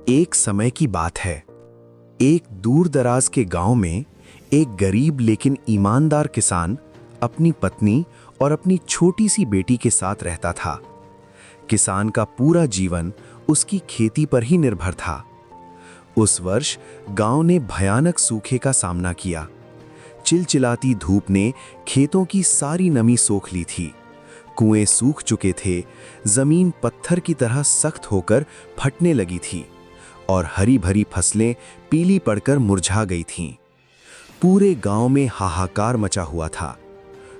एक समय की बात है। एक दूर दराज के गांव में एक गरीब लेकिन ईमानदार किसान अपनी पत्नी और अपनी छोटी सी बेटी के साथ रहता था। किसान का पूरा जीवन उसकी खेती पर ही निर्भर था। उस वर्ष गांव ने भयानक सूखे का सामना किया। चिलचिलाती धूप ने खेतों की सारी नमी सोख ली थी। कुएं सूख चुके थे, जमीन पत्थर की तरह सख्त होकर फटने लगी थी और हरी भरी फसलें पीली पड़कर मुरझा गई थीं। पूरे गांव में हाहाकार मचा हुआ था।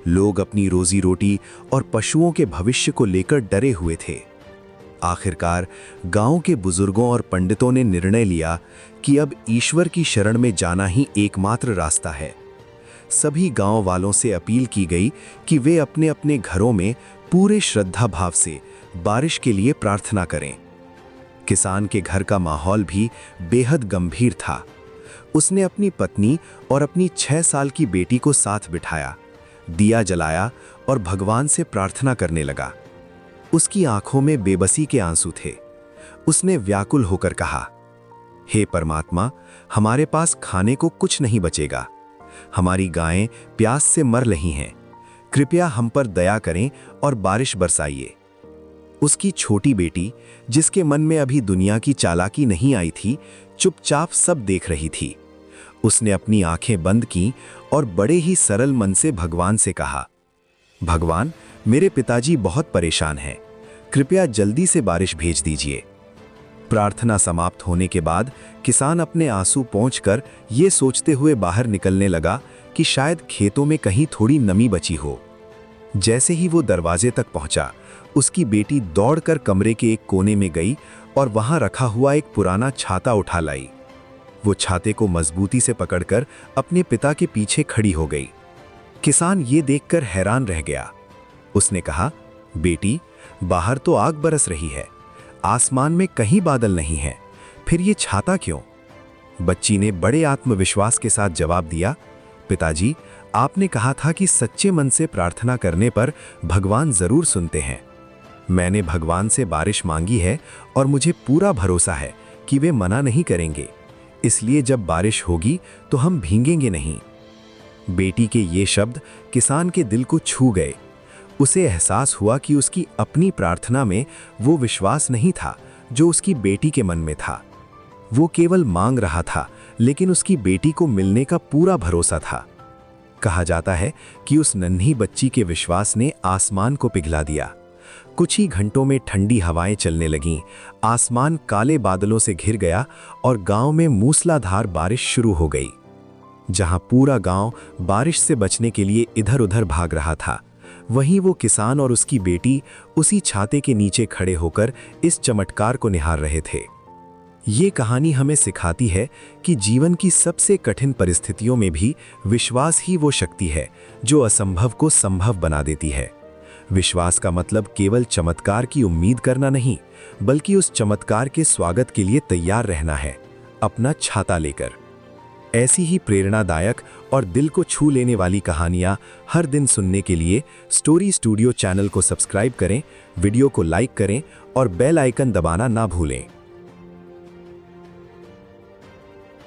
लोग अपनी रोजी रोटी और पशुओं के भविष्य को लेकर डरे हुए थे। आखिरकार गांव के बुजुर्गों और पंडितों ने निर्णय लिया कि अब ईश्वर की शरण में जाना ही एकमात्र रास्ता है। सभी गांव वालों से अपील की गई कि वे अपने अपने घरों में पूरे श्रद्धा भाव से बारिश के लिए प्रार्थना करें। किसान के घर का माहौल भी बेहद गंभीर था। उसने अपनी पत्नी और अपनी 6 साल की बेटी को साथ बिठाया, दिया जलाया और भगवान से प्रार्थना करने लगा। उसकी आंखों में बेबसी के आंसू थे। उसने व्याकुल होकर कहा, हे परमात्मा, हमारे पास खाने को कुछ नहीं बचेगा। हमारी गायें प्यास से मर रही हैं। कृपया हम पर दया करें और बारिश बरसाइए। उसकी छोटी बेटी, जिसके मन में अभी दुनिया की चालाकी नहीं आई थी, चुपचाप सब देख रही थी। उसने अपनी आंखें बंद की और बड़े ही सरल मन से भगवान से कहा, भगवान, मेरे पिताजी बहुत परेशान हैं। कृपया जल्दी से बारिश भेज दीजिए। प्रार्थना समाप्त होने के बाद किसान अपने आंसू पोंछकर ये सोचते हुए बाहर निकलने लगा कि शायद खेतों में कहीं थोड़ी नमी बची हो। जैसे ही वो दरवाजे तक पहुंचा, उसकी बेटी दौड़कर कमरे के एक कोने में गई और वहां रखा हुआ एक पुराना छाता उठा लाई। वो छाते को मजबूती से पकड़कर अपने पिता के पीछे खड़ी हो गई। किसान ये देखकर हैरान रह गया। उसने कहा, बेटी, बाहर तो आग बरस रही है, आसमान में कहीं बादल नहीं है, फिर ये छाता क्यों? बच्ची ने बड़े आत्मविश्वास के साथ जवाब दिया, पिताजी, आपने कहा था कि सच्चे मन से प्रार्थना करने पर भगवान जरूर सुनते हैं। मैंने भगवान से बारिश मांगी है और मुझे पूरा भरोसा है कि वे मना नहीं करेंगे। इसलिए जब बारिश होगी तो हम भीगेंगे नहीं। बेटी के ये शब्द किसान के दिल को छू गए। उसे एहसास हुआ कि उसकी अपनी प्रार्थना में वो विश्वास नहीं था जो उसकी बेटी के मन में था। वो केवल मांग रहा था, लेकिन उसकी बेटी को मिलने का पूरा भरोसा था। कहा जाता है कि उस नन्ही बच्ची के विश्वास ने आसमान को पिघला दिया। कुछ ही घंटों में ठंडी हवाएं चलने लगीं, आसमान काले बादलों से घिर गया और गांव में मूसलाधार बारिश शुरू हो गई। जहां पूरा गांव बारिश से बचने के लिए इधर-उधर भाग रहा था, वहीं वो किसान और उसकी बेटी उसी छाते के नीचे खड़े होकर इस चमत्कार को निहार रहे थे। ये कहानी हमें सिखाती है कि जीवन की सबसे कठिन परिस्थितियों में भी विश्वास ही वो शक्ति है जो असंभव को संभव बना देती है। विश्वास का मतलब केवल चमत्कार की उम्मीद करना नहीं, बल्कि उस चमत्कार के स्वागत के लिए तैयार रहना है, अपना छाता लेकर। ऐसी ही प्रेरणादायक और दिल को छू लेने वाली कहानियां हर दिन सुनने के लिए स्टोरी स्टूडियो चैनल को सब्सक्राइब करें, वीडियो को लाइक करें और बेल आइकन दबाना ना भूलें।